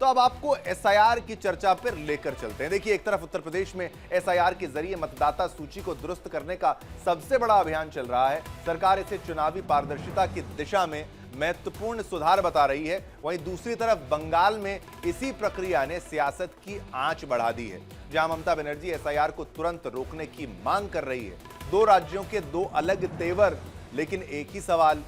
तो अब आपको एसआईआर की चर्चा पर लेकर चलते हैं। देखिए, एक तरफ उत्तर प्रदेश में एसआईआर के जरिए मतदाता सूची को दुरुस्त करने का सबसे बड़ा अभियान चल रहा है। सरकार इसे चुनावी पारदर्शिता की दिशा में महत्वपूर्ण सुधार बता रही है। वहीं दूसरी तरफ बंगाल में इसी प्रक्रिया ने सियासत की आंच बढ़ा दी है, जहां ममता बनर्जी एसआईआर को तुरंत रोकने की मांग कर रही है। दो राज्यों के दो अलग तेवर, लेकिन एक ही सवाल,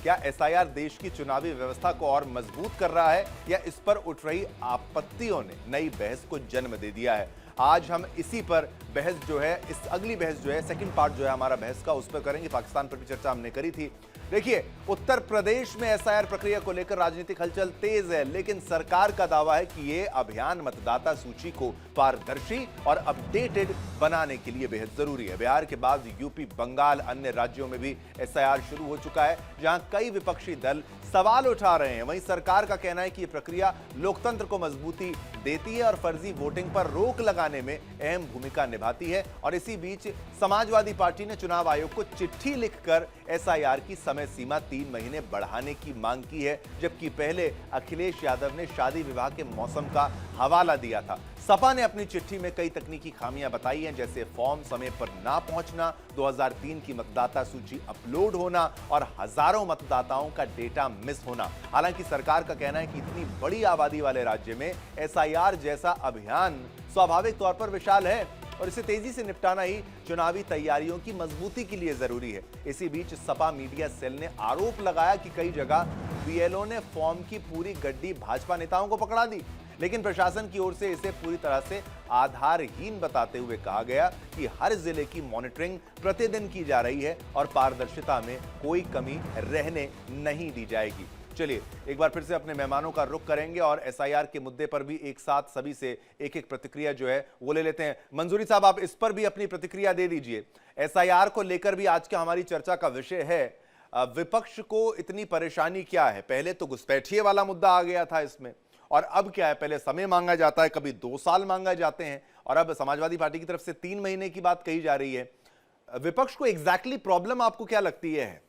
क्या एसआईआर देश की चुनावी व्यवस्था को और मजबूत कर रहा है या इस पर उठ रही आपत्तियों ने नई बहस को जन्म दे दिया है? आज हम इसी पर बहस जो है, इस अगली बहस जो है, सेकंड पार्ट जो है हमारा बहस का, उस पर करेंगे। पाकिस्तान पर भी चर्चा हमने करी थी। देखिए, उत्तर प्रदेश में एसआईआर प्रक्रिया को लेकर राजनीतिक हलचल तेज है, लेकिन सरकार का दावा है कि यह अभियान मतदाता सूची को पारदर्शी और अपडेटेड बनाने के लिए बेहद जरूरी है। बिहार के बाद यूपी, बंगाल, अन्य राज्यों में भी एसआईआर शुरू हो चुका है, जहां कई विपक्षी दल सवाल उठा रहे हैं। वहीं सरकार का कहना है कि यह प्रक्रिया लोकतंत्र को मजबूती देती है और फर्जी वोटिंग पर रोक लगाने में अहम भूमिका निभाती है। और इसी बीच समाजवादी पार्टी ने चुनाव आयोग को चिट्ठी लिखकर एसआईआर की समय सीमा 3 महीने बढ़ाने की मांग की है, जबकि पहले अखिलेश यादव ने शादी विवाह के मौसम का हवाला दिया था। सपा ने अपनी चिट्ठी में कई तकनीकी खामियां बताई हैं, जैसे फॉर्म समय पर ना पहुंचना, 2003 की मतदाता सूची अपलोड होना और हजारों मतदाताओं का डेटा मिस होना। हालांकि सरकार का कहना है कि इतनी बड़ी आबादी वाले राज्य में एसआईआर जैसा अभियान स्वाभाविक तौर पर विशाल है और इसे तेजी से निपटाना ही चुनावी तैयारियों की मजबूती के लिए जरूरी है। इसी बीच सपा मीडिया सेल ने आरोप लगाया कि कई जगह बीएलओ ने फॉर्म की पूरी गड्डी भाजपा नेताओं को पकड़ा दी, लेकिन प्रशासन की ओर से इसे पूरी तरह से आधारहीन बताते हुए कहा गया कि हर जिले की मॉनिटरिंग प्रतिदिन की जा रही है और पारदर्शिता में कोई कमी रहने नहीं दी जाएगी। चलिए एक बार फिर से अपने मेहमानों का रुख करेंगे और एसआईआर के मुद्दे पर भी एक साथ सभी से एक एक प्रतिक्रिया जो है वो ले लेते हैं। मंजूरी साहब, आप इस पर भी अपनी प्रतिक्रिया दे दीजिए। एसआईआर को लेकर भी आज का हमारी चर्चा का विषय है, विपक्ष को इतनी परेशानी क्या है? पहले तो घुसपैठिए वाला मुद्दा आ गया था इसमें, और अब क्या है? पहले समय मांगा जाता है, कभी 2 साल मांगा जाते हैं, और अब समाजवादी पार्टी की तरफ से 3 महीने की बात कही जा रही है। विपक्ष को एग्जैक्टली प्रॉब्लम आपको क्या लगती है?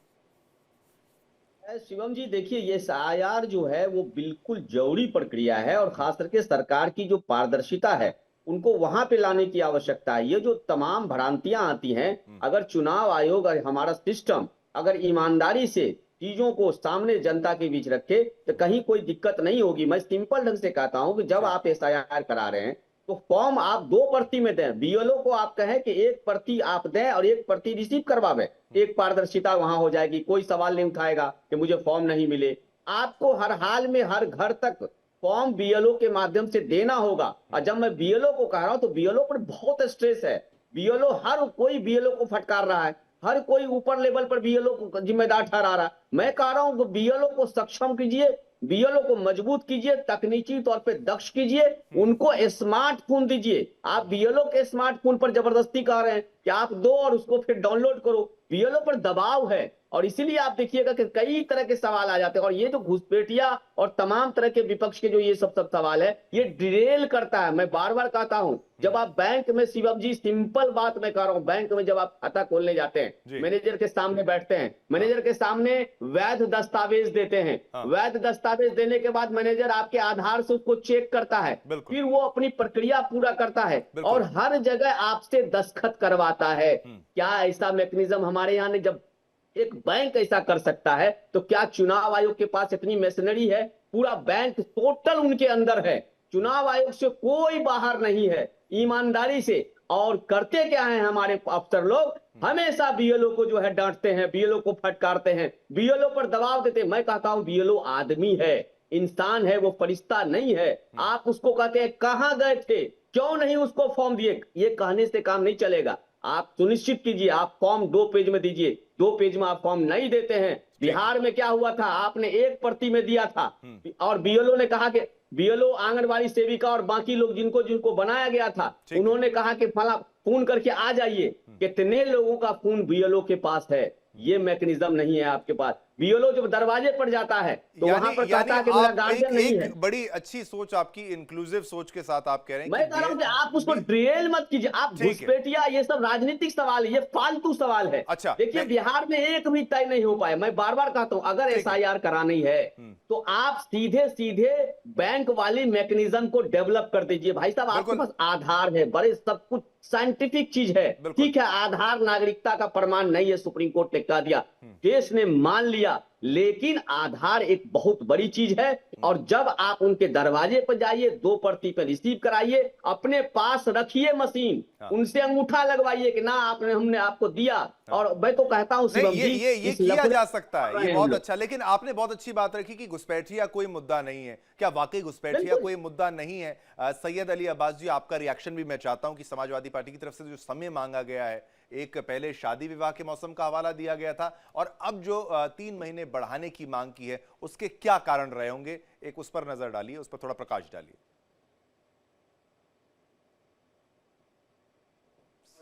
शिवम जी, देखिए, ये एसआईआर जो है वो बिल्कुल जरूरी प्रक्रिया है और खास करके सरकार की जो पारदर्शिता है उनको वहां पे लाने की आवश्यकता है। ये जो तमाम भ्रांतियां आती हैं, अगर चुनाव आयोग और हमारा सिस्टम अगर ईमानदारी से चीजों को सामने जनता के बीच रखे तो कहीं कोई दिक्कत नहीं होगी। मैं सिंपल ढंग से कहता हूं कि जब आप एसआईआर करा रहे हैं तो फॉर्म आप 2 प्रति में दें। बीएलओ को आप कहें कि 1 प्रति आप दें और 1 प्रति रिसीव करवावें। एक पारदर्शिता वहां हो जाएगी, कोई सवाल नहीं उठाएगा कि मुझे फॉर्म नहीं मिले। आपको हर हाल में हर घर तक फॉर्म बीएलओ के माध्यम से देना होगा। और जब मैं बीएलओ को कह रहा हूं तो बीएलओ पर बहुत स्ट्रेस है। बीएलओ, हर कोई बीएलओ को फटकार रहा है, हर कोई ऊपर लेवल पर बीएलओ को जिम्मेदार ठहरा रहा है। मैं कह रहा हूं कि बीएलओ को सक्षम कीजिए, बीएलओ को मजबूत कीजिए, तकनीकी तौर पे दक्ष कीजिए, उनको स्मार्टफोन दीजिए। आप बीएलओ के स्मार्टफोन पर जबरदस्ती कह रहे हैं कि आप दो और उसको फिर डाउनलोड करो। बीएलओ पर दबाव है और इसीलिए आप देखिएगा कि कई तरह के सवाल आ जाते हैं। और ये जो घुसपैठिया और तमाम तरह के विपक्ष के जो ये सब सवाल है, ये डिरेल करता है। मैं बार बार कहता हूं, जब आप बैंक में, शिवम जी सिंपल बात मैं कह रहा हूं, बैंक में जब आप खाता खोलने जाते हैं, मैनेजर के सामने बैठते हैं, मैनेजर के सामने वैध दस्तावेज देते हैं। वैध दस्तावेज देने के बाद मैनेजर आपके आधार से उसको चेक करता है, फिर वो अपनी प्रक्रिया पूरा करता है और हर जगह आपसे दस्तखत करवाता है। क्या ऐसा मैकेनिज्म हमारे यहाँ ने, जब एक बैंक ऐसा कर सकता है तो क्या चुनाव आयोग के पास इतनी मशीनरी है? पूरा बैंक टोटल उनके अंदर है, चुनाव आयोग से कोई बाहर नहीं है, ईमानदारी से। और करते क्या है हमारे अफसर लोग? हमेशा बीएलओ को जो है डांटते हैं, बीएलओ को फटकारते हैं, बीएलओ पर दबाव देते हैं। मैं कहता हूं बीएलओ आदमी है, इंसान है, वो फरिश्ता नहीं है। आप उसको कहते हैं कहां गए थे, क्यों नहीं उसको फॉर्म दिए, ये कहने से काम नहीं चलेगा। आप सुनिश्चित कीजिए, आप फॉर्म 2 पेज में दीजिए। 2 पेज में आप फॉर्म नहीं देते हैं। बिहार में क्या हुआ था, आपने 1 प्रति में दिया था और बीएलओ ने कहा कि बीएलओ, आंगनबाड़ी सेविका और बाकी लोग जिनको जिनको बनाया गया था, उन्होंने कहा कि फला फोन करके आ जाइए। कितने लोगों का फोन बीएलओ के पास है? ये मैकेनिज्म नहीं है आपके पास। बीएलओ जब दरवाजे पर जाता है तो वहां पर कहता है कि मेरा आप गार्जियन नहीं है। एक बड़ी अच्छी सोच आपकी, इंक्लूसिव सोच के साथ आप कह रहे हैं मैं कह रहा हूं कि आप उसको ड्रेल मत कीजिए, आप ठीक है। घुसपैठिया, ये सब राजनीतिक सवाल है, ये फालतू सवाल है। अच्छा, देखिए बिहार में एक भी तय नहीं हो पाया। मैं बार बार कहता हूं अगर ठीक है। एसआईआर करानी है तो आप सीधे सीधे बैंक वाली मैकेनिज्म को डेवलप कर दीजिए। भाई साहब आपके बिल्कुल। पास आधार है, बड़े सब कुछ साइंटिफिक चीज है। बिल्कुल। ठीक है, आधार नागरिकता का प्रमाण नहीं है, सुप्रीम कोर्ट ने कह दिया, देश ने मान लिया, लेकिन आधार एक बहुत बड़ी चीज है। और जब आप उनके दरवाजे पर जाइए, 2 प्रति पे रिसीव कराइए, अपने पास रखिए मशीन, हाँ। उनसे अंगूठा लगवाइए कि ना आपने, हमने आपको दिया। और मैं तो कहता हूं नहीं, शिवम जी, ये इस किया लफड़े जा सकता है, कर ये रहे हैं हम बहुत लोग। अच्छा। लेकिन आपने बहुत अच्छी बात रखी कि घुसपैठिया कोई मुद्दा नहीं है। क्या वाकई घुसपैठिया बिल्कुल। कोई मुद्दा नहीं है? सैयद अली अब्बास जी, आपका रिएक्शन भी मैं चाहता हूं कि समाजवादी पार्टी की तरफ से जो समय मांगा गया है, एक पहले शादी विवाह के मौसम का हवाला दिया गया था और अब जो 3 महीने बढ़ाने की मांग की है, उसके क्या कारण रहे होंगे? एक उस पर नजर डालिए, उस पर थोड़ा प्रकाश डालिए।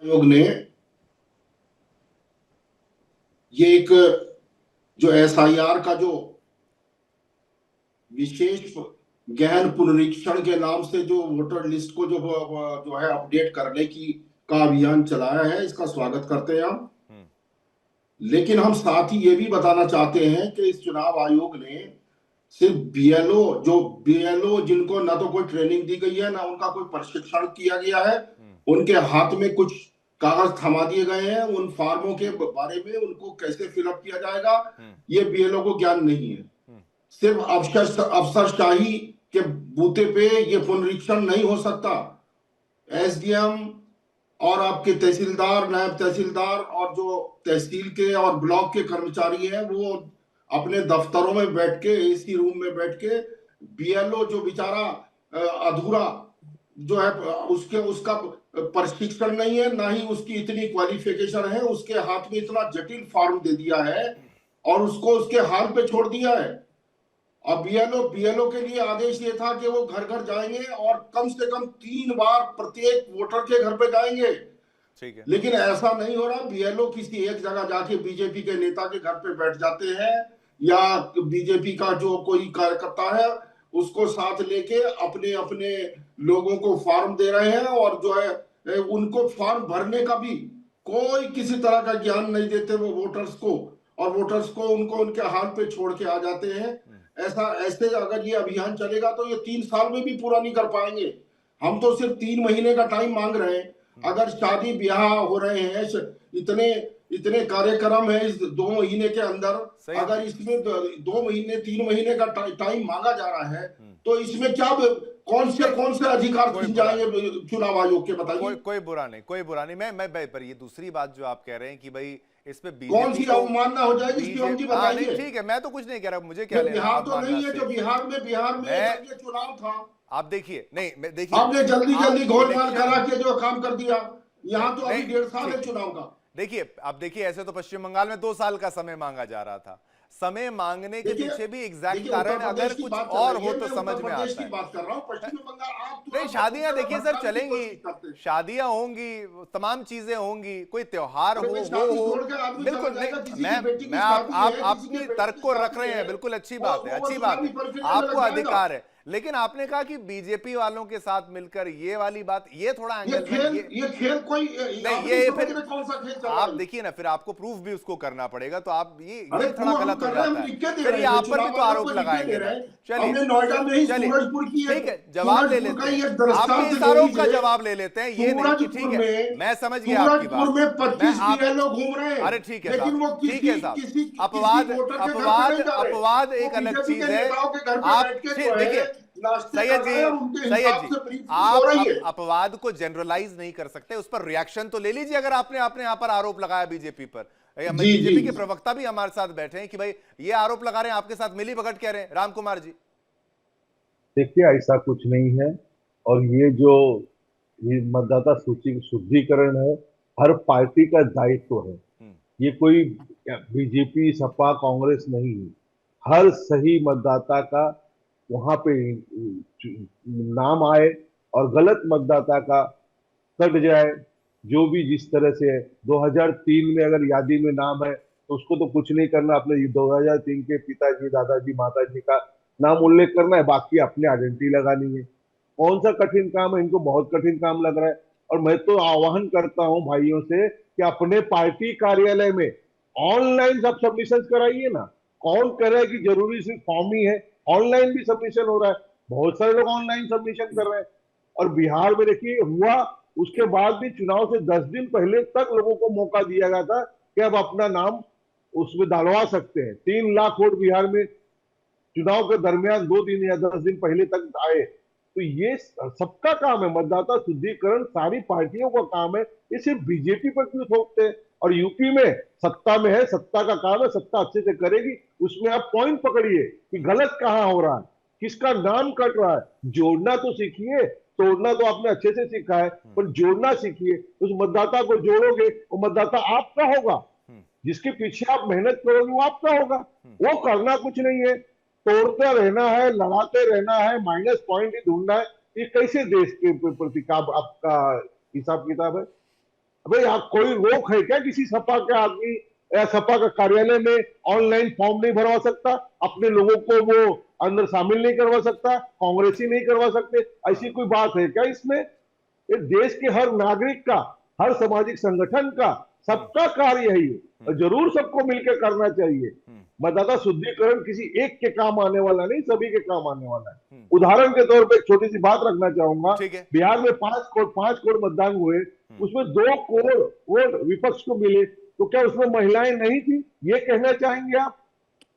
आयोग ने ये एक जो एसआईआर का जो विशेष गहन पुनरीक्षण के नाम से जो वोटर लिस्ट को जो है अपडेट करने की का अभियान चलाया है, इसका स्वागत करते हैं हम। लेकिन हम साथ ही ये भी बताना चाहते हैं कि इस चुनाव आयोग ने सिर्फ बीएलओ जिनको ना तो कोई ट्रेनिंग दी गई है, ना उनका कोई प्रशिक्षण किया गया है, उनके हाथ में कुछ कागज थमा दिए गए हैं, उन फॉर्मों के बारे में उनको कैसे फिलअप किया जाएगा ये बीएलओ को ज्ञान नहीं है। सिर्फ अफसरशाही के बूते पे ये पुनरीक्षण नहीं हो सकता। एसडीएम और आपके तहसीलदार, नायब तहसीलदार और जो तहसील के और ब्लॉक के कर्मचारी हैं, वो अपने दफ्तरों में बैठ के, एसी रूम में बैठ के, बीएलओ जो बेचारा अधूरा जो है उसका प्रशिक्षण नहीं है, ना ही उसकी इतनी क्वालिफिकेशन है, उसके हाथ में इतना जटिल फॉर्म दे दिया है और उसको उसके हाल पे छोड़ दिया है। और बीएलओ के लिए आदेश ये था कि वो घर घर जाएंगे और कम से कम 3 बार प्रत्येक वोटर के घर पे जाएंगे। ठीक है। लेकिन ऐसा नहीं हो रहा। बीएलओ किसी एक जगह जाके बीजेपी के नेता के घर पे बैठ जाते हैं या बीजेपी का जो कोई कार्यकर्ता है उसको साथ लेके अपने अपने लोगों को फॉर्म दे रहे हैं और जो है उनको फॉर्म भरने का भी कोई किसी तरह का ज्ञान नहीं देते वो वोटर्स को, और वोटर्स को उनको उनके हाल पे छोड़ के आ जाते हैं। ऐसे अगर ये अभियान चलेगा तो ये 3 साल में भी पूरा नहीं कर पाएंगे। हम तो सिर्फ 3 महीने का टाइम मांग रहे हैं। अगर शादी ब्याह हो रहे हैं, इतने कार्यक्रम है इस 2 महीने के अंदर, अगर इसमें 2 महीने 3 महीने का टाइम मांगा जा रहा है तो इसमें क्या कौन से अधिकार छीन जाएंगे चुनाव आयोग के, बताइए। कोई बुरा नहीं, कोई बुरा नहीं। मैं पर ये दूसरी बात जो आप कह रहे हैं कि भाई इस पे कौन सी अवमानना हो जाएगी शिवम जी, बताइए। ठीक है, मैं तो कुछ नहीं कह रहा, मुझे क्या लेना बिहार तो नहीं है जो बिहार में ये चुनाव था। आप देखिए, नहीं देखिए, आपने जल्दी घोलमाल करा के जो काम कर दिया। यहाँ तो अभी 1.5 साल है चुनाव का। देखिए, अब देखिए, ऐसे तो पश्चिम बंगाल में 2 साल का समय मांगा जा रहा था। समय मांगने के पीछे भी एग्जैक्ट कारण अगर कुछ और हो तो समझ में आता है। बात कर रहा हूँ पश्चिम बंगाल। आप नहीं, शादियां देखिए सर चलेंगी, शादियां होंगी, तमाम चीजें होंगी, कोई त्योहार हो बिल्कुल नहीं। मैं आप अपनी तर्क को रख रहे हैं, बिल्कुल अच्छी बात है, अच्छी बात है, आपको अधिकार है। लेकिन आपने कहा कि बीजेपी वालों के साथ मिलकर ये वाली बात, ये थोड़ा एंगल, ये खेल कोई नहीं, ये फिर कौन सा खेल आप देखिए ना, फिर आपको प्रूफ भी उसको करना पड़ेगा, तो आप ये थोड़ा गलत हो जाता है। फिर ये आप पर भी तो आरोप लगाएंगे। चलिए ठीक है, जवाब ले लेते हैं, आपके इस आरोप का जवाब ले लेते हैं। ये नहीं कि ठीक है, मैं समझ गया आपकी बात। लोग घूम रहे हैं। अरे ठीक है साहब, ठीक है साहब, अपवाद एक अलग चीज है। आप देखिए सैयद जी, आप अपवाद को जनरलाइज नहीं कर सकते, उस पर रिएक्शन तो ले लीजिए। अगर आपने अपने यहाँ पर आरोप लगाया बीजेपी पर, बीजेपी के प्रवक्ता भी हमारे साथ बैठे हैं कि भाई ये आरोप लगा रहे हैं, आपके साथ मिली भगत कह रहे हैं। राम कुमार जी, देखिए ऐसा कुछ नहीं है। और ये मतदाता सूची शुद्धिकरण है, हर पार्टी का दायित्व है। ये कोई बीजेपी सपा कांग्रेस नहीं है। हर सही मतदाता का वहां पे नाम आए और गलत मतदाता का कट जाए। जो भी जिस तरह से है, 2003 में अगर यादी में नाम है तो उसको तो कुछ नहीं करना, अपने 2003 के पिताजी, दादाजी, माताजी का नाम उल्लेख करना है, बाकी अपनी आइडेंटिटी लगानी है। कौन सा कठिन काम है? इनको बहुत कठिन काम लग रहा है। और मैं तो आह्वान करता हूं भाइयों से कि अपने पार्टी कार्यालय में ऑनलाइन सब सबमिशन कराइए ना। कौन कह रहा है कि जरूरी सिर्फ फॉर्म ही है? ऑनलाइन भी सबमिशन हो रहा है, बहुत सारे लोग ऑनलाइन सबमिशन कर रहे हैं। और बिहार में देखिए हुआ, उसके बाद भी चुनाव से 10 दिन पहले तक लोगों को मौका दिया गया था कि अब अपना नाम उसमें डालवा सकते हैं। 3 लाख वोट बिहार में चुनाव के दरमियान 2 दिन या 10 दिन पहले तक आए। तो ये सबका काम है, मतदाता शुद्धिकरण सारी पार्टियों का काम है। ये सिर्फ बीजेपी पर क्यों थोपते हैं? और यूपी में सत्ता में है, सत्ता का काम है, सत्ता अच्छे से करेगी, उसमें आप पॉइंट पकड़िए कि गलत कहां हो रहा है, किसका नाम कट रहा है। जोड़ना तो सीखिए, तोड़ना तो आपने अच्छे से सीखा है, पर जोड़ना सीखिए। उस मतदाता को जोड़ोगे, वो मतदाता आपका होगा, जिसके पीछे आप मेहनत करोगे वो आपका होगा। वो करना कुछ नहीं है, तोड़ते रहना है, लड़ाते रहना है, माइनस पॉइंट ही ढूंढना है। ये कैसे देश के प्रति का आपका हिसाब किताब है? अबे आप, कोई रोक है क्या किसी सपा के आदमी या सपा का कार्यालय में ऑनलाइन फॉर्म नहीं भरवा सकता? अपने लोगों को वो अंदर शामिल नहीं करवा सकता? कांग्रेसी नहीं करवा सकते? ऐसी कोई बात है क्या इसमें? ये देश के हर नागरिक का, हर सामाजिक संगठन का, सबका कार्य है ये, और जरूर सबको मिलकर करना चाहिए। मतदाता शुद्धिकरण किसी एक के काम आने वाला नहीं, सभी के काम आने वाला है। उदाहरण के तौर पे एक छोटी सी बात रखना चाहूंगा। ठीक है। बिहार में 5 करोड़ मतदान हुए, उसमें 2 करोड़ वोट विपक्ष को मिले, तो क्या उसमें महिलाएं नहीं थी? ये कहना चाहेंगे आप?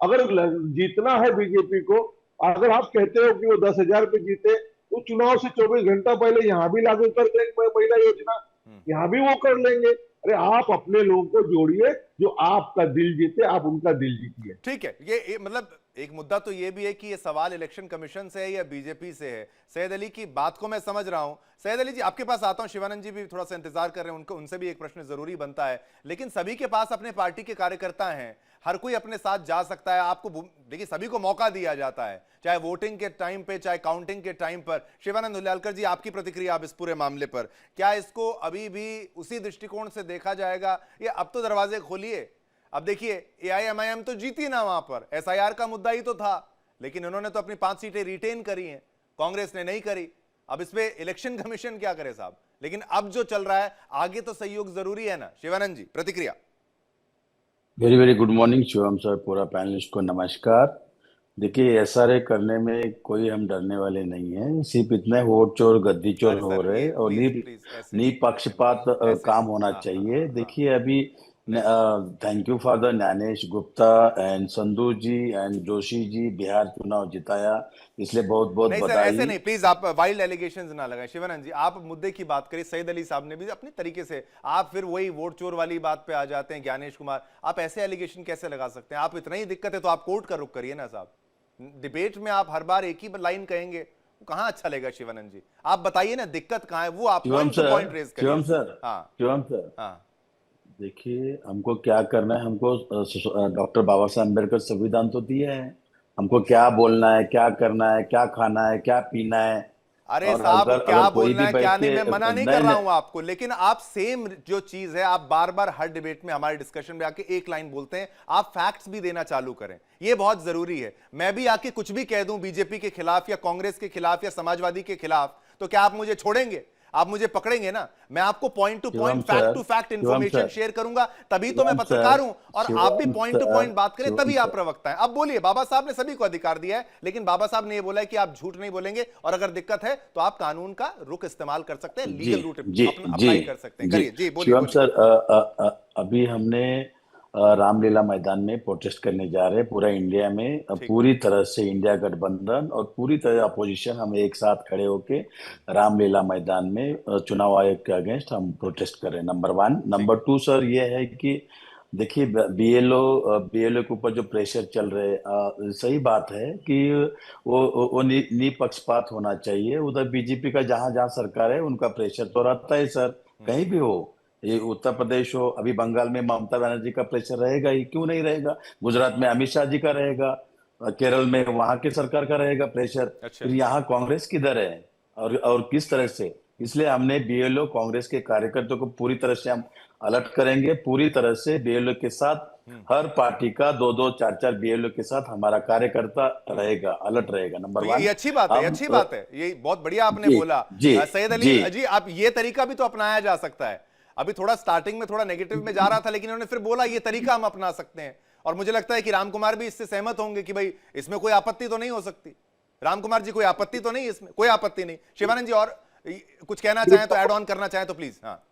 अगर जीतना है बीजेपी को, अगर आप कहते हो कि वो 10,000 पे जीते, तो चुनाव से 24 घंटा पहले यहाँ भी लागू कर देंगे महिला योजना, यहाँ भी वो कर लेंगे। अरे आप अपने लोगों को जोड़िए, जो आपका दिल जीते, आप उनका दिल जीतिए। ठीक है। ये मतलब एक मुद्दा तो ये भी है कि ये सवाल इलेक्शन कमीशन से है या बीजेपी से है। सैयद अली की बात को मैं समझ रहा हूं। सैयद अली जी, आपके पास आता हूं। शिवानंद जी भी थोड़ा सा इंतजार कर रहे हैं, उनको उनसे भी एक प्रश्न जरूरी बनता है। लेकिन सभी के पास अपने पार्टी के कार्यकर्ता हैं, हर कोई अपने साथ जा सकता है। आपको देखिए, सभी को मौका दिया जाता है, चाहे वोटिंग के टाइम पे, चाहे काउंटिंग के टाइम पर। शिवानंद हुल्यालकर जी, आपकी प्रतिक्रिया आप इस पूरे मामले पर, क्या इसको अभी भी उसी दृष्टिकोण से देखा जाएगा, या अब तो दरवाजे खोलिए? अब देखिए, एआईएमआईएम तो जीती ना, वहां पर एसआईआर का मुद्दा ही तो था, लेकिन उन्होंने तो अपनी 5 सीटें रिटेन करी हैं, कांग्रेस ने नहीं करी। अब इस पे इलेक्शन कमीशन क्या करे साहब? लेकिन अब जो चल रहा है आगे, तो सहयोग जरूरी है ना। शिवानंद जी, प्रतिक्रिया। Very very good morning Shivam sir, पूरा पैनलिस्ट को नमस्कार। देखिए, एसआरए करने में कोई हम डरने वाले नहीं हैं, सिर्फ इतने वोट चोर गद्दी चोर हो रहे, और निपक्षपात काम होना चाहिए। देखिए, अभी thank you for the Gyanesh Gupta and Sandhu ji and Joshi ji, Bihar चुनाव जिताया, इसलिए बहुत बहुत बधाई। ऐसे नहीं, प्लीज आप वाइल्ड एलिगेशंस ना लगाएं। शिवानंद जी, आप मुद्दे की बात करिए। सैयद अली साहब ने भी अपने तरीके से, आप फिर वही वोट चोर वाली बात पे आ जाते हैं। ज्ञानेश कुमार, आप ऐसे एलिगेशन कैसे लगा सकते हैं? आप इतना ही दिक्कत है तो आप कोर्ट का रुख करिए ना साहब। डिबेट में आप हर बार एक ही लाइन कहेंगे, वो कहां अच्छा लगेगा? शिवानंद जी, आप बताइए ना, दिक्कत कहां है, वो आप पॉइंट टू पॉइंट रेज करिए। शिवम सर, हाँ शिवम सर, हाँ, देखिए, हमको क्या करना है, हमको डॉक्टर बाबा साहब अम्बेडकर संविधान तो दिया है, हमको क्या बोलना है, क्या करना है, क्या खाना है, क्या पीना है। अरे और साहब, अगर क्या अगर कोई बोलना भी है बैठ क्या के नहीं, मैं मना नहीं कर रहा हूं आपको, लेकिन आप सेम जो चीज है, आप बार बार हर डिबेट में, हमारे डिस्कशन में आके एक लाइन बोलते हैं। आप फैक्ट्स भी देना चालू करें, ये बहुत जरूरी है। मैं भी आके कुछ भी कह दूं बीजेपी के खिलाफ या कांग्रेस के खिलाफ या समाजवादी के खिलाफ, तो क्या आप मुझे छोड़ेंगे? आप मुझे पकड़ेंगे ना? मैं आपको point to point, fact to fact information share करूंगा, तभी तो मैं पत्रकार हूं। और आप भी पॉइंट टू पॉइंट बात करें, तभी आप प्रवक्ता हैं। अब बोलिए, बाबा साहब ने सभी को अधिकार दिया है, लेकिन बाबा साहब ने यह बोला है कि आप झूठ नहीं बोलेंगे, और अगर दिक्कत है तो आप कानून का रुख इस्तेमाल कर सकते हैं, लीगल रूट अप्लाई कर सकते हैं। करिए जी, बोलिए। शिवम सर, अभी हमने रामलीला मैदान में प्रोटेस्ट करने जा रहे हैं, पूरा इंडिया में, पूरी तरह से इंडिया गठबंधन और पूरी तरह अपोजिशन, हम एक साथ खड़े होके रामलीला मैदान में चुनाव आयोग के अगेंस्ट हम प्रोटेस्ट कर रहे हैं। नंबर 1। नंबर 2 सर, ये है कि देखिए, बीएलओ के ऊपर जो प्रेशर चल रहे, सही बात है कि वो निपक्षपात होना चाहिए। उधर बीजेपी का जहां जहां सरकार है, उनका प्रेशर तो रहता है सर, कहीं भी हो, ये उत्तर प्रदेश हो, अभी बंगाल में ममता बनर्जी का प्रेशर रहेगा ही, क्यों नहीं रहेगा? गुजरात में अमित शाह जी का रहेगा, केरल में वहां की सरकार का रहेगा प्रेशर। अच्छा। फिर यहाँ कांग्रेस किधर है और किस तरह से? इसलिए हमने बीएलओ कांग्रेस के कार्यकर्ताओं को पूरी तरह से हम अलर्ट करेंगे, पूरी तरह से बीएलओ के साथ हर पार्टी का 2-2, 4-4 बीएलओ के साथ हमारा कार्यकर्ता रहेगा, अलर्ट रहेगा। नंबर तो 1 ये अच्छी बात है, ये अच्छी बात है, ये बहुत बढ़िया आपने जी, बोला। जी, सैयद अली जी। जी, आप ये तरीका भी तो अपनाया जा सकता है। अभी थोड़ा स्टार्टिंग में थोड़ा नेगेटिव में जा रहा था, लेकिन उन्होंने फिर बोला ये तरीका हम अपना सकते हैं, और मुझे लगता है कि राम कुमार भी इससे सहमत होंगे कि भाई इसमें कोई आपत्ति तो नहीं हो सकती। राम कुमार जी, कोई आपत्ति तो नहीं, इसमें कोई आपत्ति नहीं। शिवानंद जी और कुछ कहना चाहें तो, ऐड ऑन करना चाहें तो प्लीज। हाँ,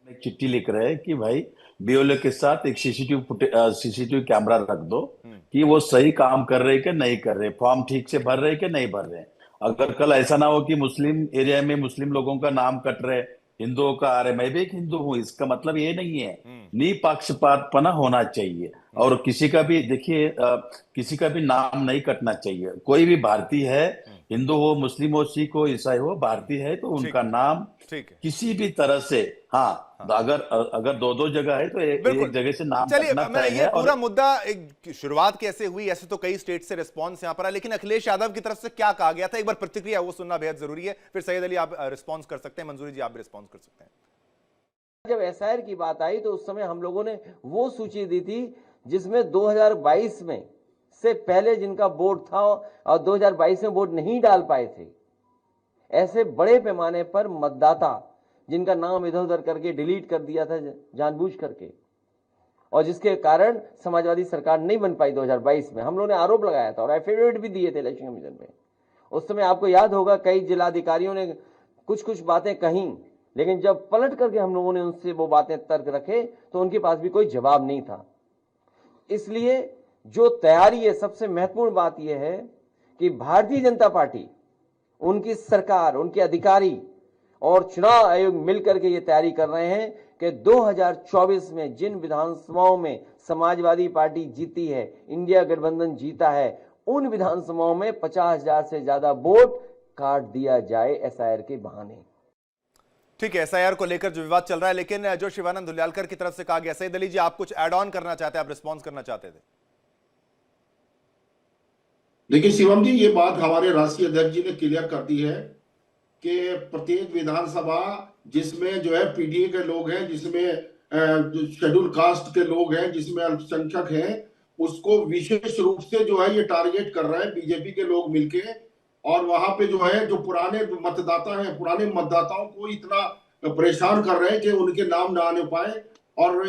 एक चिट्ठी लिख रहे हैं कि भाई बीएलओ के साथ एक सीसीटीवी कैमरा रख दो कि वो सही काम कर रहे कि नहीं कर रहे, फॉर्म ठीक से भर रहे कि नहीं भर रहे। अगर कल ऐसा ना हो कि मुस्लिम एरिया में मुस्लिम लोगों का नाम कट रहे, हिंदुओं का आ रहे, मैं भी एक हिंदू हूं, इसका मतलब ये नहीं है। निपक्षपातपना होना चाहिए, और किसी का भी देखिए किसी का भी नाम नहीं कटना चाहिए। कोई भी भारतीय है, हिंदू हो, मुस्लिम हो, सिख हो, ईसाई हो, भारतीय है तो उनका नाम ठीक है। किसी भी तरह से, हाँ, अगर 2-2 जगह है तो एक जगह से नाम चलिए, कटना मैं तय ये है। पूरा मुद्दा एक शुरुआत कैसे हुई, ऐसे तो कई स्टेट से रिस्पांस यहां पर है, लेकिन अखिलेश यादव की तरफ से क्या कहा गया था, एक बार प्रतिक्रिया वो सुनना बेहद जरूरी है। फिर सैयद अली आप रिस्पॉन्स कर सकते हैं, मंजूरी जी आप भी रिस्पॉन्स कर सकते हैं। जब एसआईआर की बात आई तो उस समय हम लोगों ने वो सूची दी थी जिसमें 2022 में से पहले जिनका वोट था और 2022 में वोट नहीं डाल पाए थे, ऐसे बड़े पैमाने पर मतदाता जिनका नाम इधर उधर करके डिलीट कर दिया था जानबूझ करके, और जिसके कारण समाजवादी सरकार नहीं बन पाई 2022 में। हम लोगों ने आरोप लगाया था और एफिडेविट भी दिए थे इलेक्शन कमीशन में। उस समय आपको याद होगा कई जिलाधिकारियों ने कुछ कुछ बातें कहीं, लेकिन जब पलट करके हम लोगों ने उनसे वो बातें तर्क रखे तो उनके पास भी कोई जवाब नहीं था। इसलिए जो तैयारी है, सबसे महत्वपूर्ण बात यह है कि भारतीय जनता पार्टी, उनकी सरकार, उनके अधिकारी और चुनाव आयोग मिलकर के ये तैयारी कर रहे हैं कि 2024 में जिन विधानसभाओं में समाजवादी पार्टी जीती है, इंडिया गठबंधन जीता है, उन विधानसभाओं में 50,000 से ज्यादा वोट काट दिया जाए एसआईआर के बहाने। ठीक है, एसआईआर को लेकर जो विवाद चल रहा है, लेकिन जो शिवानंद धुलियालकर की तरफ से कहा गया, सैयद अली जी आप कुछ ऐड ऑन करना चाहते हैं, आप रिस्पॉन्स करना चाहते थे। देखिए शिवम जी, ये बात हमारे राष्ट्रीय अध्यक्ष जी ने क्लियर कर दी है कि प्रत्येक विधानसभा जिसमें जो है पीडीए के लोग हैं, जिसमें शेड्यूल कास्ट के लोग हैं, जिसमें अल्पसंख्यक हैं, उसको विशेष रूप से जो है ये टारगेट कर रहे हैं बीजेपी के लोग मिलके। और वहां पे जो है जो पुराने मतदाता हैं, पुराने मतदाताओं को इतना परेशान कर रहे हैं कि उनके नाम ना आने पाए। और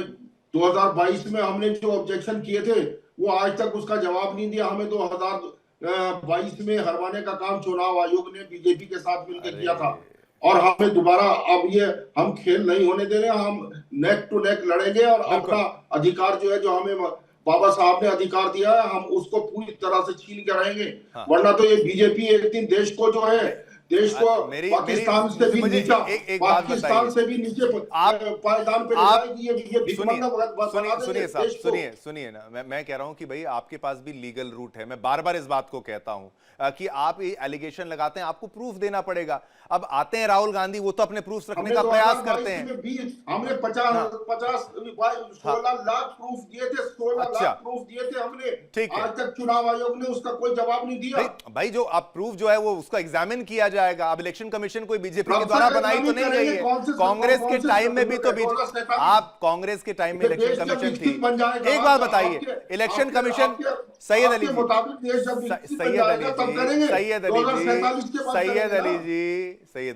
2022 में हमने जो ऑब्जेक्शन किए थे वो आज तक उसका जवाब नहीं दिया। हमें 2022 में हरवाने का काम चुनाव आयोग ने बीजेपी के साथ मिलकर किया था, और हमें दोबारा अब ये हम खेल नहीं होने दे रहे, हम नेक टू नेक लड़ेंगे और अपना अधिकार जो है, जो हमें बाबा साहब ने अधिकार दिया है, हम उसको पूरी तरह से छीन के रहेंगे। वरना तो ये बीजेपी एक दिन देश को जो है, देश को पाकिस्तान से भी नीचा, पाकिस्तान से भी नीचे पायदान पे ले जाएगी। ये सुनिए साहब, सुनिए ना, मैं कह रहा हूं कि भाई आपके पास भी लीगल रूट है। मैं बार बार इस बात को कहता हूं कि आप ये एलिगेशन लगाते हैं, आपको प्रूफ देना पड़ेगा। अब आते हैं राहुल गांधी, वो तो अपने प्रूफ रखने का प्रयास करते हैं। हमने 16 लाख प्रूफ दिए थे, 16 लाख प्रूफ दिए थे हमने। ठीक है, आज तक चुनाव आयोग ने उसका कोई जवाब नहीं दिया। भाई जो आप प्रूफ जो है वो उसका एग्जामिन किया जाएगा। अब इलेक्शन कमीशन कोई बीजेपी के द्वारा बनाई तो नहीं गई है, कांग्रेस के टाइम में भी तो आप कांग्रेस के टाइम में इलेक्शन कमीशन थी। एक बात बताइए, इलेक्शन कमीशन, सैयद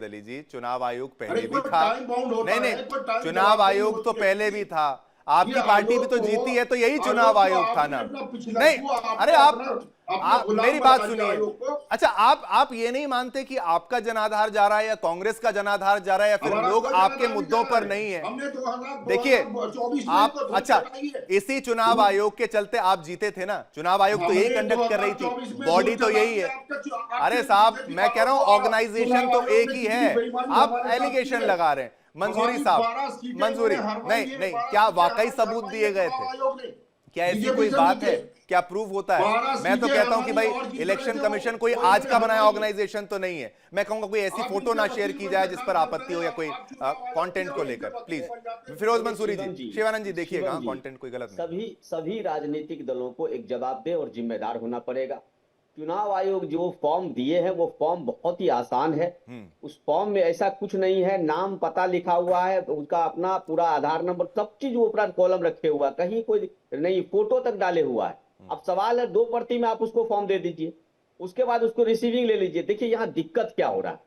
अली जी, चुनाव आयोग पहले भी था। नहीं, चुनाव आयोग तो पहले भी था। आपकी पार्टी भी तो जीती है, तो यही चुनाव आयोग था ना। नहीं, अरे आप मेरी बात सुनिए। अच्छा, आप ये नहीं मानते कि आपका जनाधार जा रहा है या कांग्रेस का जनाधार जा रहा है, या फिर लोग आपके मुद्दों पर नहीं है? देखिए आप, अच्छा, इसी चुनाव आयोग के चलते आप जीते थे ना। चुनाव आयोग तो यही कंडक्ट कर रही थी, बॉडी तो यही है। अरे साहब, मैं कह रहा हूं ऑर्गेनाइजेशन तो एक ही है, आप एलिगेशन लगा रहे हैं। मंजूरी साहब, मंजूरी नहीं, क्या वाकई सबूत दिए गए थे? क्या ऐसी कोई बात है? क्या प्रूफ होता है? मैं तो कहता हूं कि भाई इलेक्शन कमीशन कोई आज का बनाया ऑर्गेनाइजेशन तो नहीं है। मैं कहूंगा कोई ऐसी फोटो ना शेयर की जाए जिस पर आपत्ति हो, या कोई कंटेंट को लेकर। प्लीज फिरोज मंसूरी जी, शिवानंद जी, देखिएगा कंटेंट कोई गलत नहीं। सभी राजनीतिक दलों को एक जवाबदेह और जिम्मेदार होना पड़ेगा। चुनाव आयोग जो फॉर्म दिए हैं वो फॉर्म बहुत ही आसान है। उस फॉर्म में ऐसा कुछ नहीं है, नाम पता लिखा हुआ है, उसका अपना पूरा आधार नंबर सब चीज ऊपर कॉलम रखे हुआ, कहीं कोई नहीं, फोटो तक डाले हुआ है। अब सवाल है 2 प्रति में आप उसको फॉर्म दे दीजिए, उसके बाद उसको रिसीविंग ले लीजिए। देखिए यहाँ दिक्कत क्या हो रहा है,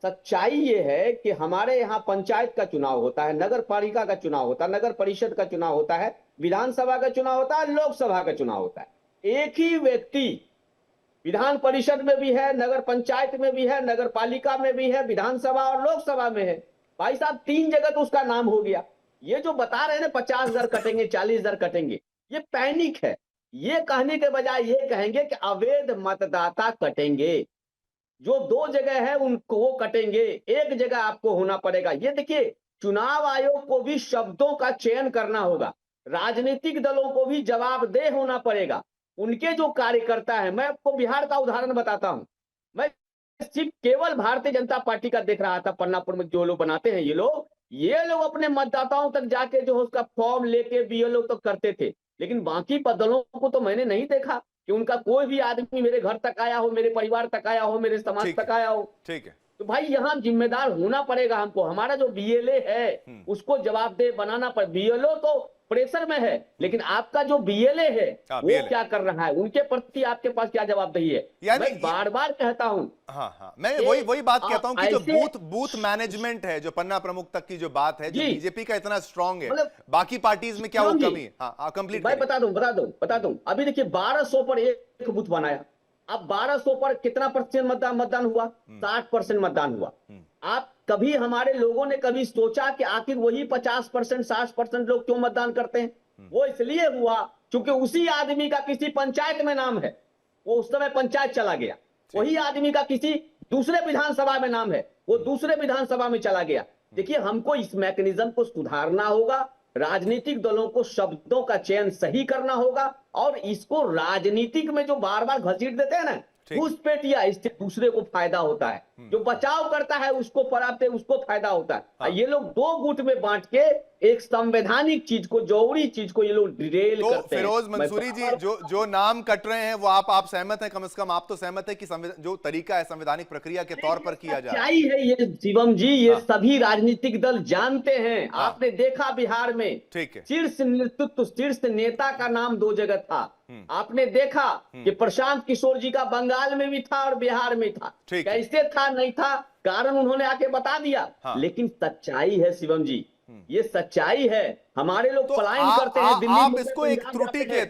सच्चाई ये है कि हमारे यहाँ पंचायत का चुनाव होता है, नगर पालिका का चुनाव होता है, नगर परिषद का चुनाव होता है, विधानसभा का चुनाव होता है, लोकसभा का चुनाव होता है। एक ही व्यक्ति विधान परिषद में भी है, नगर पंचायत में भी है, नगर पालिका में भी है, विधानसभा और लोकसभा में है। भाई साहब 3 जगह तो उसका नाम हो गया। ये जो बता रहे हैं ना 50,000 कटेंगे, 40,000 कटेंगे, ये पैनिक है। ये कहने के बजाय ये कहेंगे कि अवैध मतदाता कटेंगे, जो 2 जगह है उनको वो कटेंगे, एक जगह आपको होना पड़ेगा। ये देखिए चुनाव आयोग को भी शब्दों का चयन करना होगा, राजनीतिक दलों को भी जवाबदेह होना पड़ेगा। उनके जो कार्यकर्ता है, मैं आपको बिहार का उदाहरण बताता हूं, मैं सिर्फ केवल भारतीय जनता पार्टी का देख रहा था, पन्नापुर में जो लोग बनाते हैं ये लोग अपने मतदाताओं तक जाके जो उसका फॉर्म लेके बीएलओ तक करते थे, लेकिन बाकी दलों को तो मैंने नहीं देखा कि उनका कोई भी आदमी मेरे घर तक आया हो, मेरे परिवार तक आया हो, मेरे समाज तक आया हो। ठीक है, तो भाई यहाँ जिम्मेदार होना पड़ेगा हमको, हमारा जो बीएलए है उसको जवाबदेह बनाना पड़े। बीएलओ तो प्रेशर में है, लेकिन आपका जो बीएलए है वो क्या कर रहा है, उनके प्रति आपके पास क्या जवाबदेही है? मैं बार बार कहता हूँ, हाँ, मैं वही बात कहता हूं कि जो बूथ मैनेजमेंट है, जो पन्ना प्रमुख तक की जो बात है, जो बीजेपी का इतना स्ट्रांग है, बाकी पार्टीज में क्या वो कमी है? हाँ, कंप्लीट मैं बता दूं। अभी देखिए 1200 पर एक बूथ बनाया, अब 1200 पर कितना % मतदान हुआ? 60% मतदान हुआ। आप कभी हमारे लोगों ने कभी सोचा कि आखिर वही 50% 60% लोग क्यों मतदान करते हैं? वो इसलिए हुआ क्योंकि उसी आदमी का किसी पंचायत में नाम है, वो उस समय पंचायत चला गया। वही आदमी का किसी दूसरे विधानसभा में नाम है, वो दूसरे विधानसभा में चला गया। देखिए हमको इस मैकेनिज्म को सुधारना होगा, राजनीतिक दलों को शब्दों का चयन सही करना होगा, और इसको राजनीतिक में जो बार बार घसीट देते हैं ना, घुसपैठ या इससे दूसरे को फायदा होता है, जो बचाव करता है उसको पराते उसको फायदा होता है। ये लोग 2 गुट में बांट के एक संवैधानिक चीज को, जरूरी चीज को ये लोग डिरेल करते हैं। फिरोज मंसूरी जी, जो नाम कट रहे हैं वो आप सहमत हैं? कम से कम आप तो सहमत है कि जो तरीका है संवैधानिक प्रक्रिया के तौर पर किया जा रहा है? है ये शिवम जी, ये सभी राजनीतिक दल जानते हैं। आपने देखा बिहार में शीर्ष नेतृत्व, शीर्ष नेता का नाम 2 जगह था। आपने देखा कि प्रशांत किशोर जी का बंगाल में भी था और बिहार में था। कैसे था, नहीं था, कारण उन्होंने आके बता दिया। लेकिन सच्चाई है शिवम जी, ये सच्चाई है। हमारे लोग तो पलायन करते हैं दिल्ली। आप इसको एक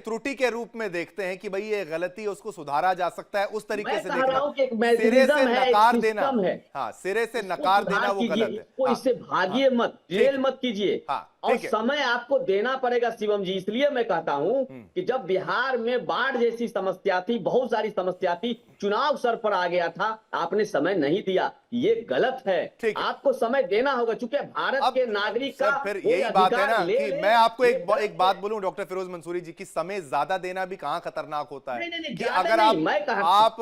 त्रुटि के रूप में देखते हैं कि भाई ये गलती है, उसको सुधारा जा सकता है, उस तरीके से देखना, सिरे से नकार देना, हाँ, सिरे से नकार देना वो गलत है। इससे भागिए मत, जेल मत कीजिए, और समय आपको देना पड़ेगा शिवम जी। इसलिए मैं कहता हूं कि जब बिहार में बाढ़ जैसी समस्या थी, बहुत सारी समस्या थी, चुनाव सर पर आ गया था, आपने समय नहीं दिया, ये गलत है। आपको समय देना होगा, चूंकि भारत के नागरिक का फिर यही बात है ना कि मैं आपको एक बात बोलूं डॉक्टर फिरोज मंसूरी जी, की समय ज्यादा देना भी कहां खतरनाक होता है कि अगर आप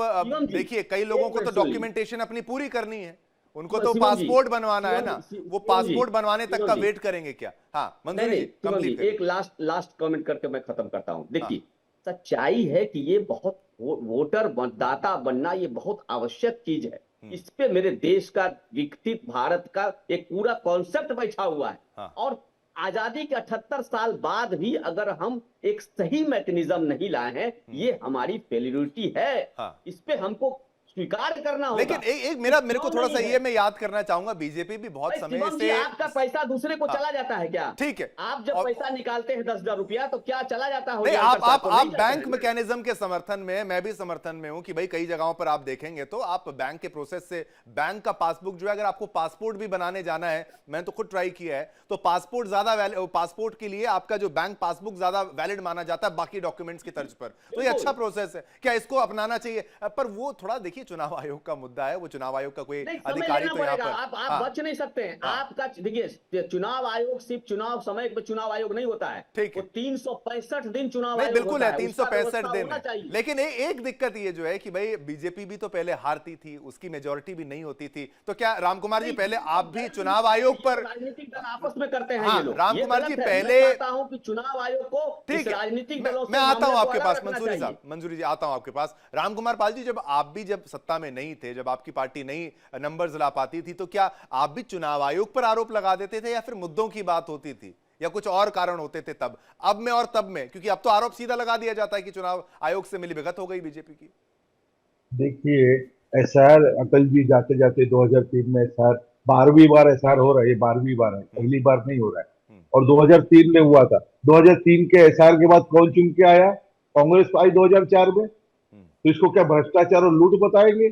देखिए कई लोगों को तो डॉक्यूमेंटेशन अपनी पूरी करनी है, उनको तो पासपोर्ट बनवाना है ना, वो पासपोर्ट बनवाने तक का वेट करेंगे क्या? हाँ मंसूरी जी, कंप्लीट करिए। एक लास्ट कमेंट करके मैं खत्म करता हूं। देखिए सच्चाई है कि ये बहुत वोटर मतदाता बनना ये बहुत आवश्यक चीज है। इस पे मेरे देश का विकसित भारत का एक पूरा कॉन्सेप्ट बैठा हुआ है। और आजादी के 78 साल बाद भी अगर हम एक सही मैकेनिज्म नहीं लाए हैं, ये हमारी फेलियरिटी है। इस पे हमको स्वीकार करना होगा। लेकिन एक मेरे को थोड़ा सा ये मैं याद करना चाहूंगा, बीजेपी भी बहुत समय से, आपका पैसा दूसरे को चला जाता है क्या? ठीक है, आप जब पैसा निकालते हैं 10,000 रुपया, तो क्या चला जाता है? नहीं, आप बैंक मैकेनिज्म के समर्थन में, मैं भी समर्थन में हूं कि भाई कई जगहों पर आप देखेंगे तो आप बैंक के प्रोसेस से, बैंक का पासबुक जो है, अगर आपको पासपोर्ट भी बनाने जाना है, मैंने तो खुद ट्राई किया है, तो पासपोर्ट पासपोर्ट के लिए आपका जो बैंक पासबुक ज्यादा वैलिड माना जाता है बाकी डॉक्यूमेंट्स की तर्ज पर। तो ये अच्छा प्रोसेस है, क्या इसको अपनाना चाहिए? पर वो थोड़ा देखिए देखिए चुनाव आयोग का मुद्दा है, वो चुनाव आयोग का कोई नहीं, समय अधिकारी लेना तो यहाँ पड़ेगा। पर आप बच नहीं सकते हैं। आपका देखिए, चुनाव आयोग सिर्फ चुनाव समय पे चुनाव आयोग नहीं होता है, ठीक है। वो 365 दिन चुनाव नहीं आयोग बिल्कुल होता है, है, उसका 365 व्यवस्था दिन होना है। चाहिए। लेकिन एक दिक्कत ये जो है कि भाई बीजेपी भी तो पहले हारती थी, उसकी मेजोरिटी भी नहीं होती थी, तो क्या रामकुमार जी पहले आप भी चुनाव आयोग पर राजनीतिक दल आपस में करते हैं, हाँ, ये लोग, ये रामकुमार जी गलत है। पहले मैं चाहता हूं कि चुनाव आयोग को इस ठीक है, राजनीतिक दलों से मैं आता हूं मामले को आपके अलग पास रखना मंसूरी चाहिए। साहब, मंसूरी जी आता हूं आपके पास। रामकुमार पाल जी, आप भी जब सत्ता में नहीं थे, जब आपकी पार्टी नहीं नंबर्स ला पाती थी, तो क्या आप भी चुनाव आयोग पर आरोप लगा देते थे या फिर मुद्दों की बात होती थी या कुछ और कारण होते थे तब, अब में और तब में? क्योंकि अब तो आरोप सीधा लगा दिया जाता है कि चुनाव आयोग से मिलीभगत हो गई बीजेपी की। देखिए, एसआर अटल जी जाते जाते 2003 में एसआर 12वीं बार एसआर हो रहा है, ये 12वीं बार है, पहली बार नहीं हो रहा है। और 2003 में हुआ था। 2003 के एसआर के बाद कौन चुन के आया? कांग्रेस आई 2004 में। तो इसको क्या भ्रष्टाचार और लूट बताएंगे?